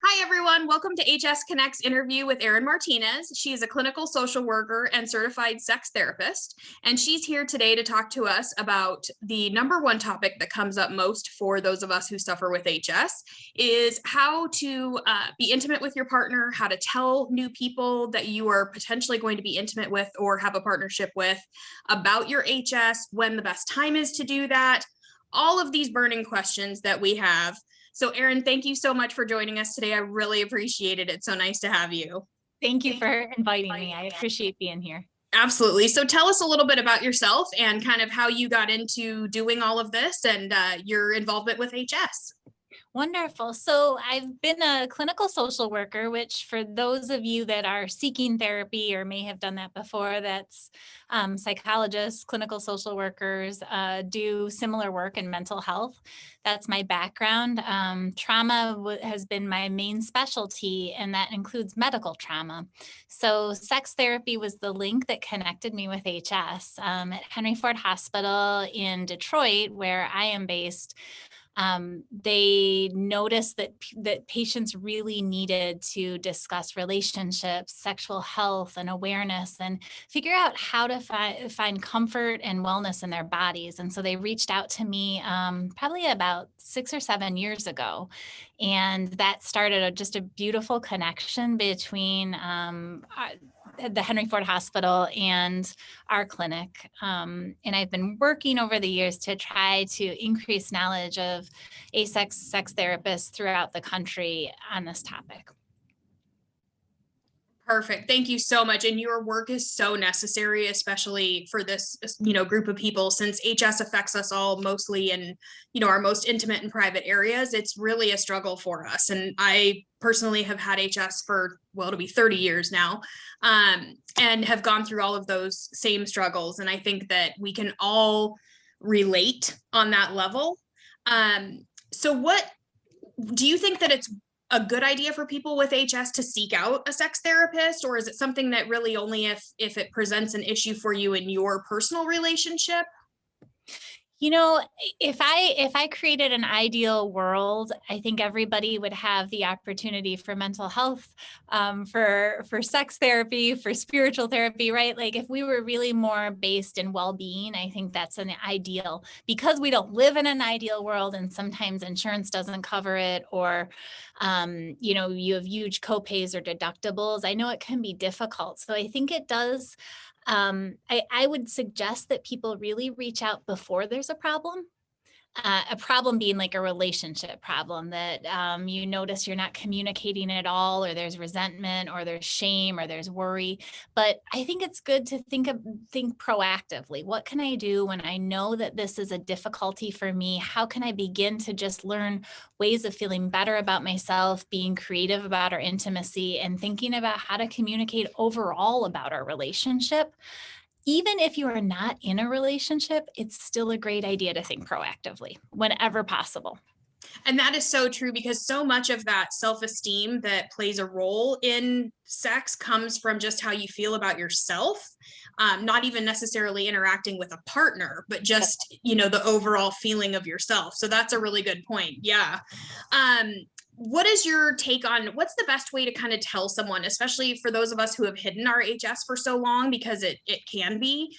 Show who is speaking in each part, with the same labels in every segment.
Speaker 1: Hi, everyone. Welcome to HS Connect's interview with Erin Martinez. She is a clinical social worker and certified sex therapist, and she's here today to talk to us about the number one topic that comes up most for those of us who suffer with HS is how to be intimate with your partner, how to tell new people that you are potentially going to be intimate with or have a partnership with about your HS, when the best time is to do that, all of these burning questions that we have. So Erin, thank you so much for joining us today. I really appreciate it. It's so nice to have you.
Speaker 2: Thank you for inviting me. I appreciate being here.
Speaker 1: Absolutely. So tell us a little bit about yourself and kind of how you got into doing all of this and your involvement with HS.
Speaker 2: Wonderful. So I've been a clinical social worker, which for those of you that are seeking therapy or may have done that before, that's psychologists, clinical social workers do similar work in mental health. That's my background. Trauma has been my main specialty, and that includes medical trauma. So sex therapy was the link that connected me with HS. At Henry Ford Hospital in Detroit, where I am based, they noticed that patients really needed to discuss relationships, sexual health, and awareness, and figure out how to find comfort and wellness in their bodies. And so they reached out to me probably about 6 or 7 years ago, and that started just a beautiful connection between the Henry Ford Hospital and our clinic. And I've been working over the years to try to increase knowledge of sex therapists throughout the country on this topic.
Speaker 1: Perfect. Thank you so much. And your work is so necessary, especially for this, group of people, since HS affects us all mostly in, our most intimate and private areas. It's really a struggle for us. And I personally have had HS for, it'll be 30 years now, and have gone through all of those same struggles. And I think that we can all relate on that level. So what do you think that it's a good idea for people with HS to seek out a sex therapist, or is it something that really only if it presents an issue for you in your personal relationship?
Speaker 2: If I created an ideal world, I think everybody would have the opportunity for mental health, for sex therapy, for spiritual therapy, right? Like if we were really more based in well-being, I think that's an ideal, because we don't live in an ideal world, and sometimes insurance doesn't cover it, or you have huge copays or deductibles. I know it can be difficult. So I think it does. I would suggest that people really reach out before there's a problem being like a relationship problem that you notice you're not communicating at all, or there's resentment, or there's shame, or there's worry. But I think it's good to think proactively. What can I do when I know that this is a difficulty for me? How can I begin to just learn ways of feeling better about myself, being creative about our intimacy, and thinking about how to communicate overall about our relationship? Even if you are not in a relationship, it's still a great idea to think proactively whenever possible.
Speaker 1: And that is so true, because so much of that self-esteem that plays a role in sex comes from just how you feel about yourself, not even necessarily interacting with a partner, but just, the overall feeling of yourself. So that's a really good point. Yeah. What is your take on what's the best way to kind of tell someone, especially for those of us who have hidden our HS for so long, because it can be,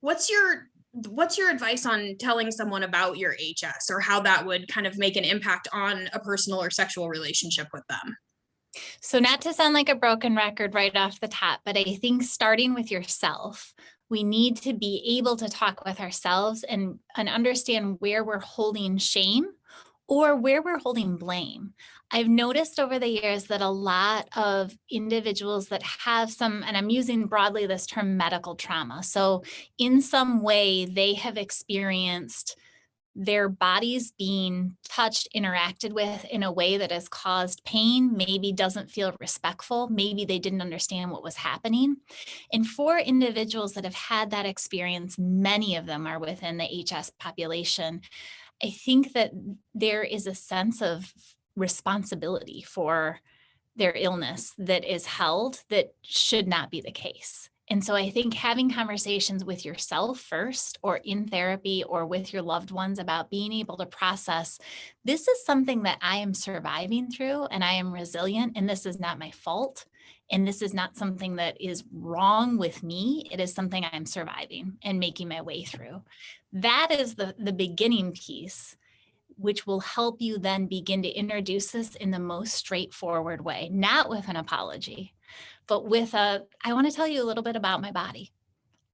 Speaker 1: what's your advice on telling someone about your HS, or how that would kind of make an impact on a personal or sexual relationship with them?
Speaker 2: So not to sound like a broken record right off the top, but I think starting with yourself, we need to be able to talk with ourselves and understand where we're holding shame or where we're holding blame. I've noticed over the years that a lot of individuals that have some, and I'm using broadly this term, medical trauma. So in some way they have experienced their bodies being touched, interacted with in a way that has caused pain, maybe doesn't feel respectful, maybe they didn't understand what was happening. And for individuals that have had that experience, many of them are within the HS population. I think that there is a sense of responsibility for their illness that is held that should not be the case. And so I think having conversations with yourself first, or in therapy, or with your loved ones about being able to process, this is something that I am surviving through, and I am resilient, and this is not my fault. And this is not something that is wrong with me. It is something I'm surviving and making my way through. That is the beginning piece, which will help you then begin to introduce this in the most straightforward way, not with an apology, but with I want to tell you a little bit about my body.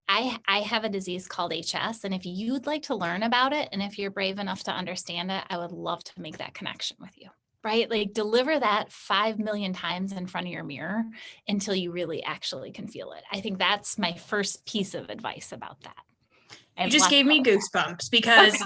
Speaker 2: I have a disease called HS, and if you'd like to learn about it, and if you're brave enough to understand it, I would love to make that connection with you, right? Like, deliver that 5 million times in front of your mirror until you really actually can feel it. I think that's my first piece of advice about that.
Speaker 1: You just gave me goosebumps, because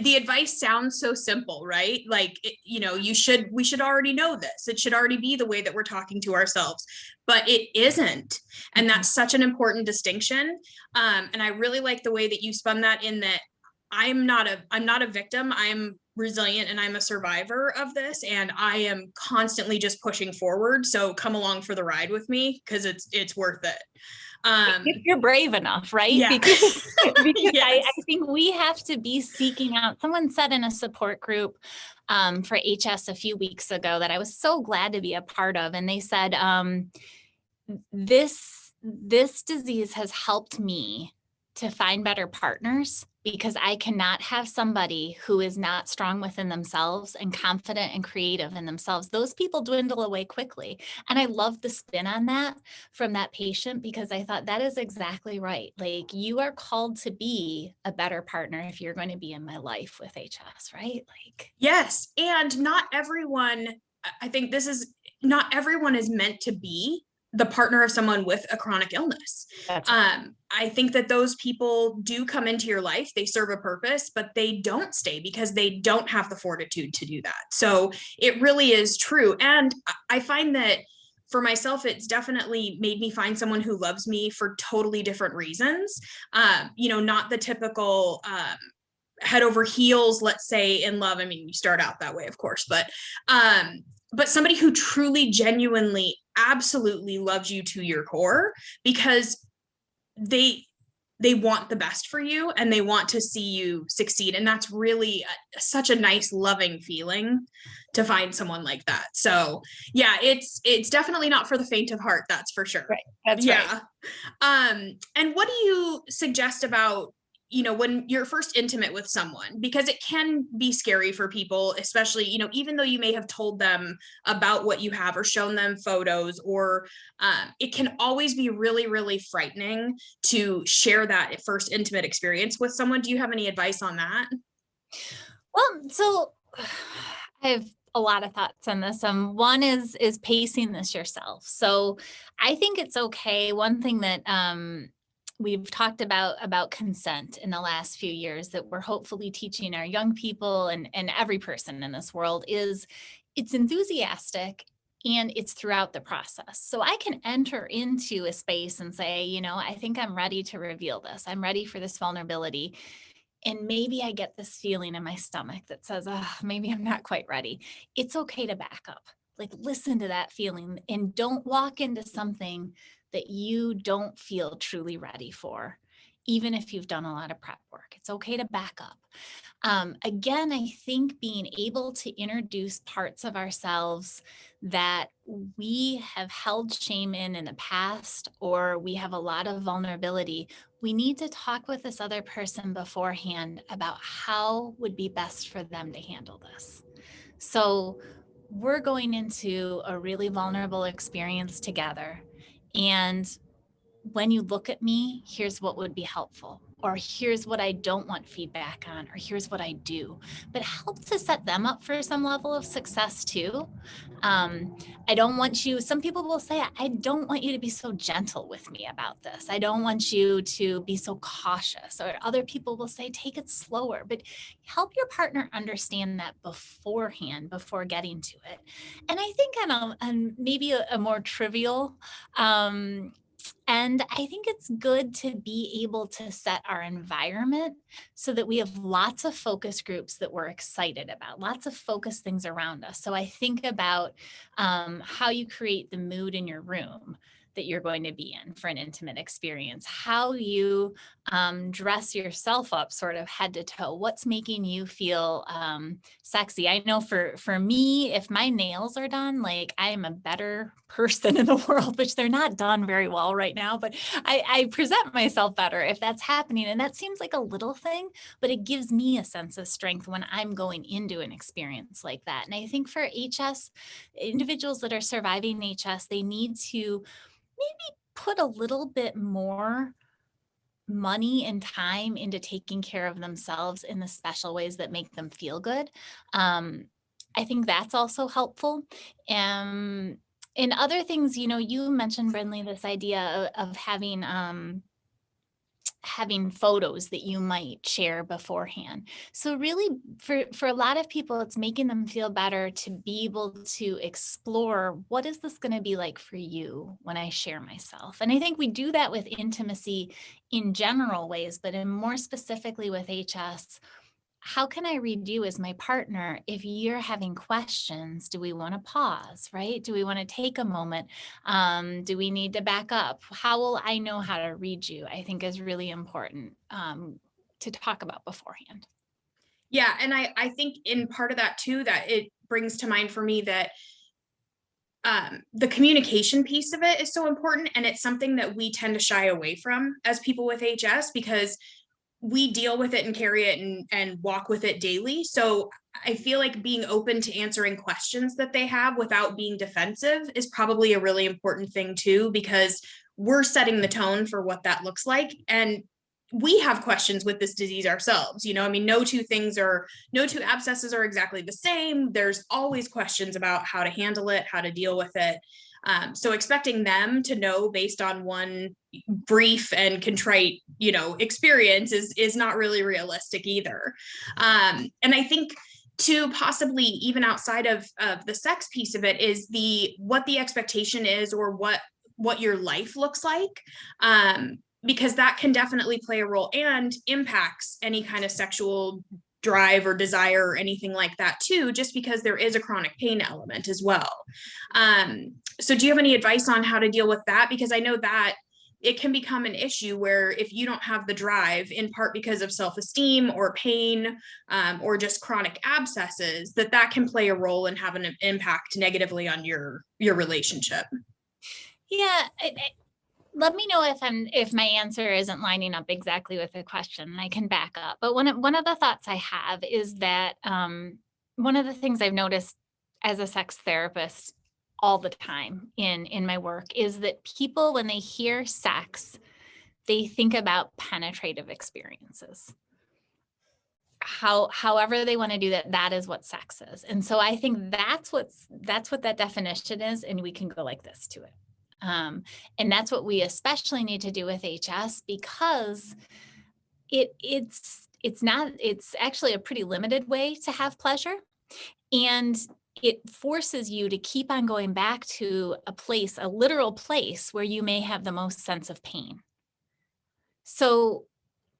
Speaker 1: the advice sounds so simple, right? Like, we should already know this. It should already be the way that we're talking to ourselves, but it isn't. And that's such an important distinction. And I really like the way that you spun that, in that I'm not a victim. I'm resilient, and I'm a survivor of this, and I am constantly just pushing forward. So come along for the ride with me, because it's worth it.
Speaker 2: If you're brave enough, right?
Speaker 1: Yeah.
Speaker 2: Because
Speaker 1: Yes.
Speaker 2: I think we have to be seeking out. Someone said in a support group for HS a few weeks ago that I was so glad to be a part of. And they said, this disease has helped me to find better partners, because I cannot have somebody who is not strong within themselves and confident and creative in themselves. Those people dwindle away quickly. And I love the spin on that from that patient, because I thought that is exactly right. Like, you are called to be a better partner if you're going to be in my life with HS, right? Like,
Speaker 1: Yes. And I think not everyone is meant to be the partner of someone with a chronic illness.
Speaker 2: that's right.
Speaker 1: I think that those people do come into your life, they serve a purpose, but they don't stay, because they don't have the fortitude to do that. So it really is true. And I find that for myself, it's definitely made me find someone who loves me for totally different reasons. Not the typical head over heels, let's say, in love. I mean, you start out that way, of course, but somebody who truly, genuinely, absolutely loves you to your core, because they want the best for you, and they want to see you succeed. And that's really such a nice, loving feeling to find someone like that. So yeah, it's definitely not for the faint of heart. That's for sure.
Speaker 2: Right. That's
Speaker 1: yeah.
Speaker 2: right.
Speaker 1: And what do you suggest about, when you're first intimate with someone, because it can be scary for people, especially, even though you may have told them about what you have or shown them photos, or it can always be really, really frightening to share that first intimate experience with someone. Do you have any advice on that?
Speaker 2: Well, so I have a lot of thoughts on this. One is pacing this yourself. So I think it's okay. One thing that we've talked about consent in the last few years that we're hopefully teaching our young people and every person in this world is it's enthusiastic, and it's throughout the process. So I can enter into a space and say, I think I'm ready to reveal this. I'm ready for this vulnerability. And maybe I get this feeling in my stomach that says, oh, maybe I'm not quite ready. It's okay to back up. Like, listen to that feeling, and don't walk into something that you don't feel truly ready for, even if you've done a lot of prep work. It's okay to back up. Again, I think being able to introduce parts of ourselves that we have held shame in the past, or we have a lot of vulnerability, we need to talk with this other person beforehand about how would be best for them to handle this. So we're going into a really vulnerable experience together. And when you look at me, here's what would be helpful, or here's what I don't want feedback on, or here's what I do, but help to set them up for some level of success too. I don't want you, some people will say, I don't want you to be so gentle with me about this. I don't want you to be so cautious, or other people will say, take it slower, but help your partner understand that beforehand, before getting to it. And I think on maybe a more trivial, and I think it's good to be able to set our environment so that we have lots of focus groups that we're excited about, lots of focus things around us. So I think about how you create the mood in your room, that you're going to be in for an intimate experience, how you dress yourself up sort of head to toe, what's making you feel sexy. I know for me, if my nails are done, like I am a better person in the world, which they're not done very well right now, but I present myself better if that's happening. And that seems like a little thing, but it gives me a sense of strength when I'm going into an experience like that. And I think for HS, individuals that are surviving HS, they need to maybe put a little bit more money and time into taking care of themselves in the special ways that make them feel good. I think that's also helpful. And other things, you mentioned, Brindley, this idea of having photos that you might share beforehand. So really for a lot of people, it's making them feel better to be able to explore, what is this going to be like for you when I share myself? And I think we do that with intimacy in general ways, but in more specifically with HS, how can I read you as my partner? If you're having questions, do we want to pause, right? Do we want to take a moment? Do we need to back up? How will I know how to read you? I think is really important to talk about beforehand.
Speaker 1: Yeah. And I think in part of that too, that it brings to mind for me that the communication piece of it is so important. And it's something that we tend to shy away from as people with HS, because we deal with it and carry it and walk with it daily. So I feel like being open to answering questions that they have without being defensive is probably a really important thing too, because we're setting the tone for what that looks like. And we have questions with this disease ourselves. I mean, no two abscesses are exactly the same. There's always questions about how to handle it, how to deal with it. So expecting them to know based on one brief and contrite, experience is not really realistic either. And I think to possibly even outside of the sex piece of it is what the expectation is, or what your life looks like. Because that can definitely play a role and impacts any kind of sexual drive or desire or anything like that too, just because there is a chronic pain element as well. So do you have any advice on how to deal with that? Because I know that it can become an issue where if you don't have the drive, in part because of self-esteem or pain, or just chronic abscesses, that can play a role and have an impact negatively on your relationship.
Speaker 2: Yeah. Let me know if my answer isn't lining up exactly with the question, and I can back up. But one of the thoughts I have is that one of the things I've noticed as a sex therapist all the time in my work is that people, when they hear sex, they think about penetrative experiences. However they want to do that is what sex is. And so I think that's what that definition is, and we can go like this to it. And that's what we especially need to do with HS, because it's actually a pretty limited way to have pleasure. And it forces you to keep on going back to a literal place where you may have the most sense of pain. So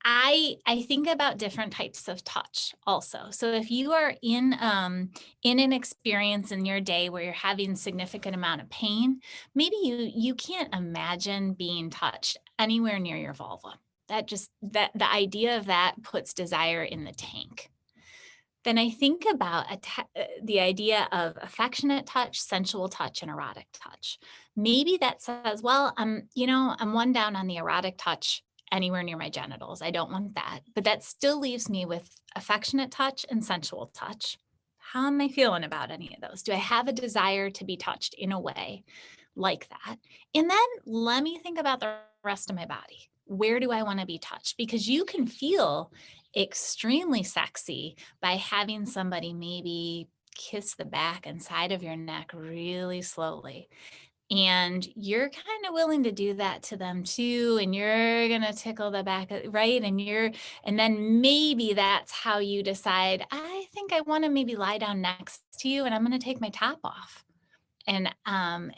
Speaker 2: I think about different types of touch also. So if you are in an experience in your day where you're having significant amount of pain, maybe you can't imagine being touched anywhere near your vulva. That the idea of that puts desire in the tank. Then I think about the idea of affectionate touch, sensual touch, and erotic touch. Maybe that says, well, I'm one down on the erotic touch anywhere near my genitals. I don't want that. But that still leaves me with affectionate touch and sensual touch. How am I feeling about any of those? Do I have a desire to be touched in a way like that? And then let me think about the rest of my body. Where do I want to be touched? Because you can feel extremely sexy by having somebody maybe kiss the back and side of your neck really slowly. And you're kind of willing to do that to them too. And you're going to tickle the back, right? And then maybe that's how you decide, I think I want to maybe lie down next to you and I'm going to take my top off. And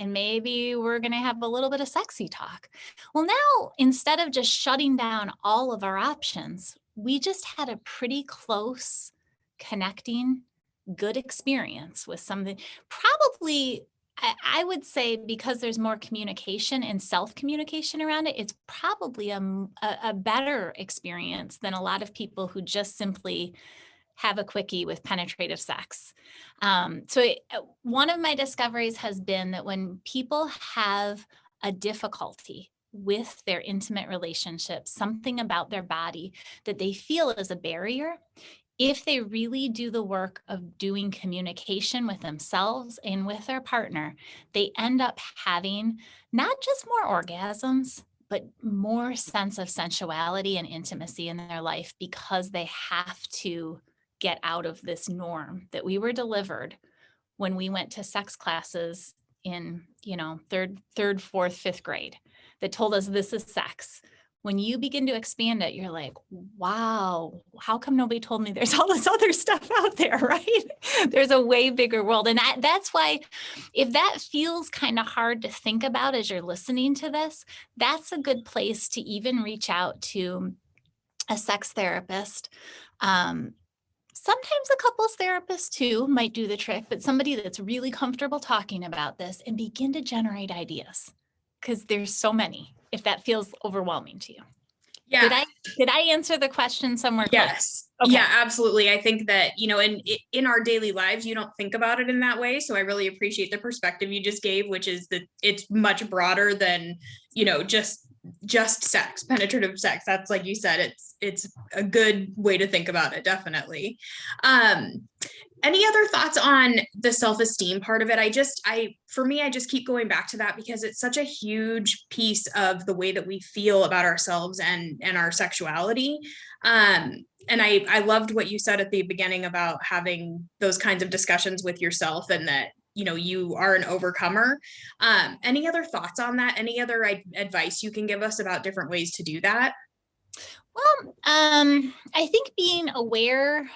Speaker 2: maybe we're going to have a little bit of sexy talk. Well, now, instead of just shutting down all of our options, we just had a pretty close connecting good experience with something. Probably I would say because there's more communication and self-communication around it, it's probably a better experience than a lot of people who just simply have a quickie with penetrative sex. One of my discoveries has been that when people have a difficulty with their intimate relationships, something about their body that they feel is a barrier, if they really do the work of doing communication with themselves and with their partner, they end up having not just more orgasms, but more sense of sensuality and intimacy in their life because they have to get out of this norm that we were delivered when we went to sex classes in, third, fourth, fifth grade that told us this is sex. When you begin to expand it, you're like, wow, how come nobody told me there's all this other stuff out there, right? There's a way bigger world. And that's why if that feels kind of hard to think about as you're listening to this, that's a good place to even reach out to a sex therapist. Sometimes a couples therapist too might do the trick, but somebody that's really comfortable talking about this and begin to generate ideas because there's so many, if that feels overwhelming to you.
Speaker 1: Yeah.
Speaker 2: Did I answer the question somewhere close?
Speaker 1: Yes.
Speaker 2: Okay.
Speaker 1: Yeah, absolutely. I think that, in our daily lives, you don't think about it in that way. So I really appreciate the perspective you just gave, which is that it's much broader than, just sex, penetrative sex. That's, like you said, it's a good way to think about it. Definitely. Any other thoughts on the self-esteem part of it? For me, I just keep going back to that because it's such a huge piece of the way that we feel about ourselves and our sexuality. And I loved what you said at the beginning about having those kinds of discussions with yourself and that, you are an overcomer. Any other thoughts on that? Any other advice you can give us about different ways to do that?
Speaker 2: Well, I think being aware,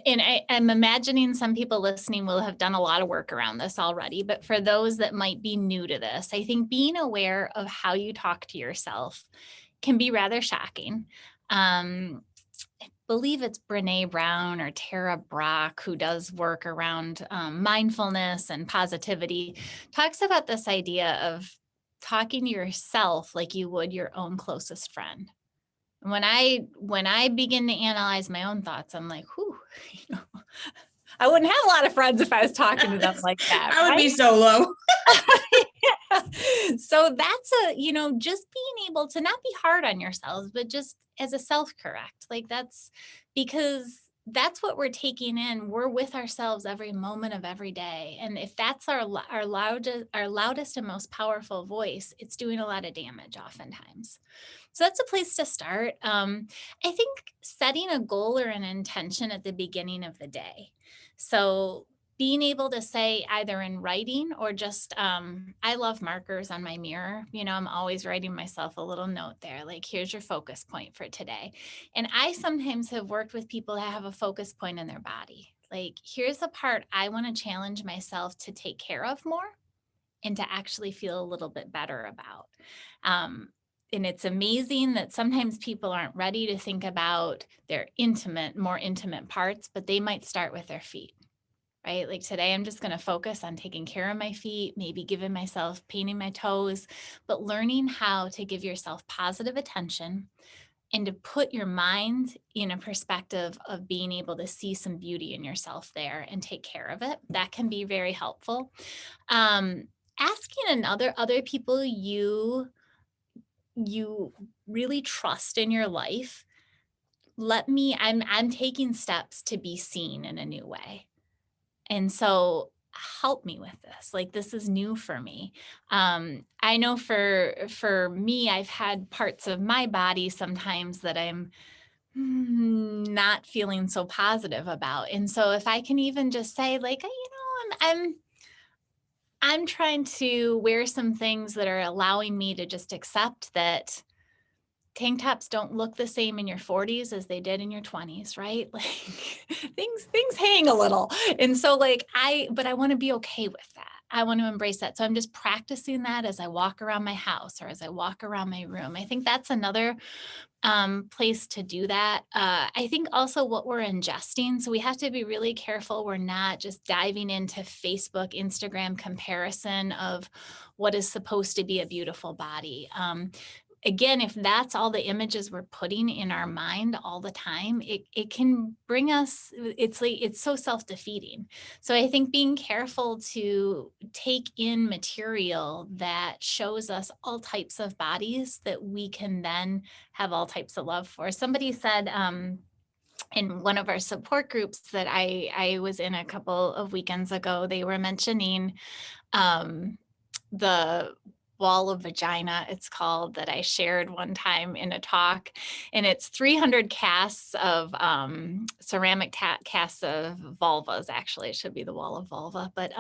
Speaker 2: and I'm imagining some people listening will have done a lot of work around this already, but for those that might be new to this, I think being aware of how you talk to yourself can be rather shocking. I believe it's Brene Brown or Tara Brach who does work around mindfulness and positivity, talks about this idea of talking to yourself like you would your own closest friend. When I begin to analyze my own thoughts, I'm like, whew, I wouldn't have a lot of friends if I was talking to them like that.
Speaker 1: I would be solo.
Speaker 2: So that's just being able to not be hard on yourselves, but just as a self-correct, like that's because that's what we're taking in. We're with ourselves every moment of every day. And if that's our loudest and most powerful voice, it's doing a lot of damage oftentimes. So that's a place to start. I think setting a goal or an intention at the beginning of the day. So being able to say either in writing or just, I love markers on my mirror. I'm always writing myself a little note there, like, here's your focus point for today. And I sometimes have worked with people that have a focus point in their body. Like, here's the part I want to challenge myself to take care of more and to actually feel a little bit better about. And it's amazing that sometimes people aren't ready to think about their more intimate parts, but they might start with their feet. Right? Like today, I'm just going to focus on taking care of my feet, maybe giving myself painting my toes, but learning how to give yourself positive attention and to put your mind in a perspective of being able to see some beauty in yourself there and take care of it. That can be very helpful. Asking other people you really trust in your life, I'm taking steps to be seen in a new way. And so help me with this. Like, this is new for me. I know for me, I've had parts of my body sometimes that I'm not feeling so positive about. And so if I can even just say, like, I'm trying to wear some things that are allowing me to just accept that tank tops don't look the same in your 40s as they did in your 20s, right? Like things hang a little. And so but I want to be okay with that. I want to embrace that. So I'm just practicing that as I walk around my house or as I walk around my room. I think that's another place to do that. I think also what we're ingesting. So we have to be really careful. We're not just diving into Facebook, Instagram comparison of what is supposed to be a beautiful body. Again, if that's all the images we're putting in our mind all the time, it can bring us, it's so self-defeating. So I think being careful to take in material that shows us all types of bodies that we can then have all types of love for. Somebody said, in one of our support groups that I was in a couple of weekends ago, they were mentioning the wall of vagina, it's called, that I shared one time in a talk. And it's 300 casts of ceramic casts of vulvas. Actually, it should be the wall of vulva. But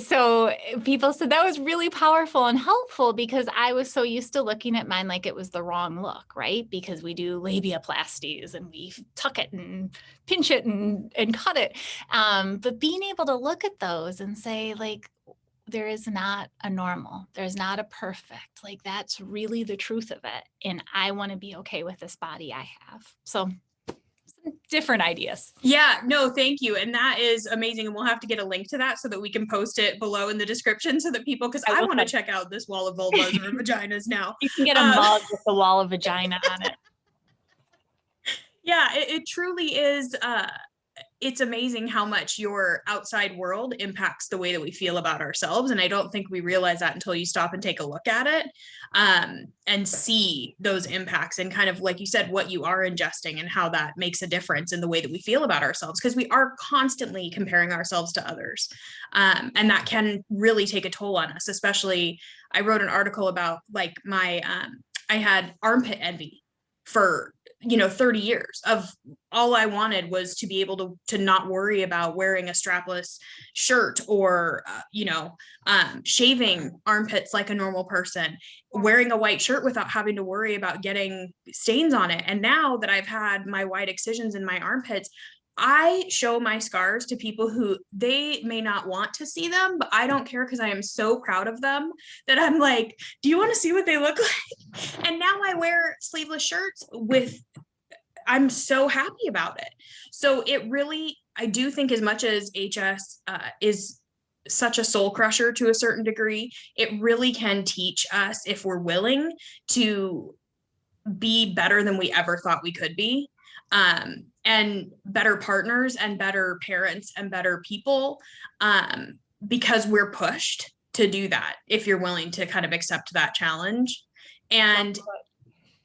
Speaker 2: so people said that was really powerful and helpful, because I was so used to looking at mine like it was the wrong look, right? Because we do labiaplasties and we tuck it and pinch it and cut it. But being able to look at those and say, like, there is not a normal, there's not a perfect, like, that's really the truth of it. And I want to be okay with this body I have. So some different ideas.
Speaker 1: Yeah, no, thank you. And that is amazing. And we'll have to get a link to that so that we can post it below in the description so that people, because I want to check out this wall of vulvas or vaginas now.
Speaker 2: You can get a mug with the wall of vagina on it.
Speaker 1: Yeah, it truly is. It's amazing how much your outside world impacts the way that we feel about ourselves. And I don't think we realize that until you stop and take a look at it, and see those impacts and kind of, like you said, what you are ingesting and how that makes a difference in the way that we feel about ourselves, because we are constantly comparing ourselves to others. And that can really take a toll on us. Especially, I wrote an article about, like, I had armpit envy for 30 years. Of all I wanted was to be able to not worry about wearing a strapless shirt or shaving armpits like a normal person, wearing a white shirt without having to worry about getting stains on it. And now that I've had my white excisions in my armpits, I show my scars to people who they may not want to see them, but I don't care, because I am so proud of them that I'm like, do you want to see what they look like? And now I wear sleeveless shirts I'm so happy about it. So it really, I do think, as much as HS is such a soul crusher to a certain degree, it really can teach us, if we're willing, to be better than we ever thought we could be. And better partners and better parents and better people, because we're pushed to do that, if you're willing to kind of accept that challenge. And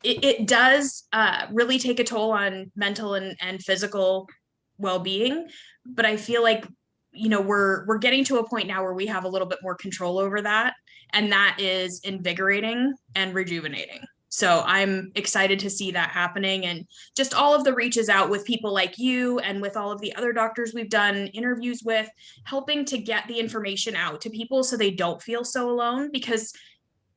Speaker 1: it does really take a toll on mental and physical well-being. But I feel like, we're getting to a point now where we have a little bit more control over that. And that is invigorating and rejuvenating. So I'm excited to see that happening, and just all of the reaches out with people like you and with all of the other doctors we've done interviews with, helping to get the information out to people so they don't feel so alone. Because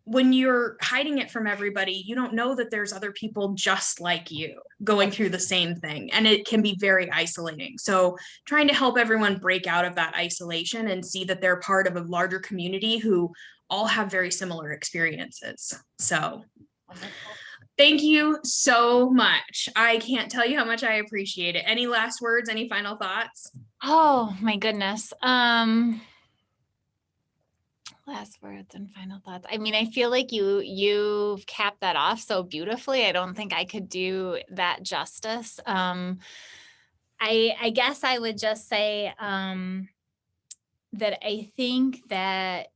Speaker 1: when you're hiding it from everybody, you don't know that there's other people just like you going through the same thing, and it can be very isolating. So trying to help everyone break out of that isolation and see that they're part of a larger community who all have very similar experiences. So thank you so much. I can't tell you how much I appreciate it. Any last words, any final thoughts?
Speaker 2: Oh my goodness. Last words and final thoughts. I mean, I feel like you've capped that off so beautifully. I don't think I could do that justice. I guess I would just say that I think that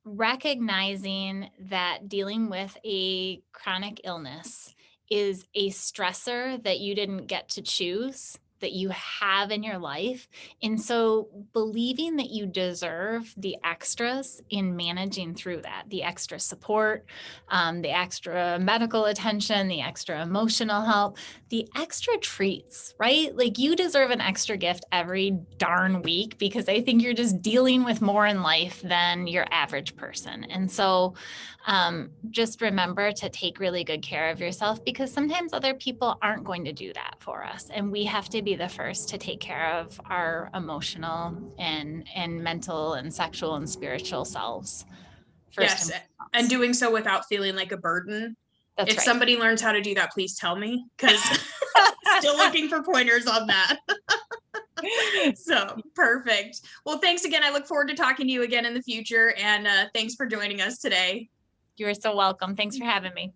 Speaker 2: recognizing that dealing with a chronic illness is a stressor that you didn't get to choose, that you have in your life. And so believing that you deserve the extras in managing through that, the extra support, the extra medical attention, the extra emotional help, the extra treats, right? Like, you deserve an extra gift every darn week, because I think you're just dealing with more in life than your average person. And so just remember to take really good care of yourself, because sometimes other people aren't going to do that for us. And we have to be the first to take care of our emotional and mental and sexual and spiritual selves.
Speaker 1: Yes, and doing so without feeling like a burden.
Speaker 2: That's
Speaker 1: if
Speaker 2: right.
Speaker 1: somebody learns how to do that, please tell me, because still looking for pointers on that. So perfect. Well, thanks again. I look forward to talking to you again in the future, and thanks for joining us today.
Speaker 2: You're so welcome. Thanks for having me.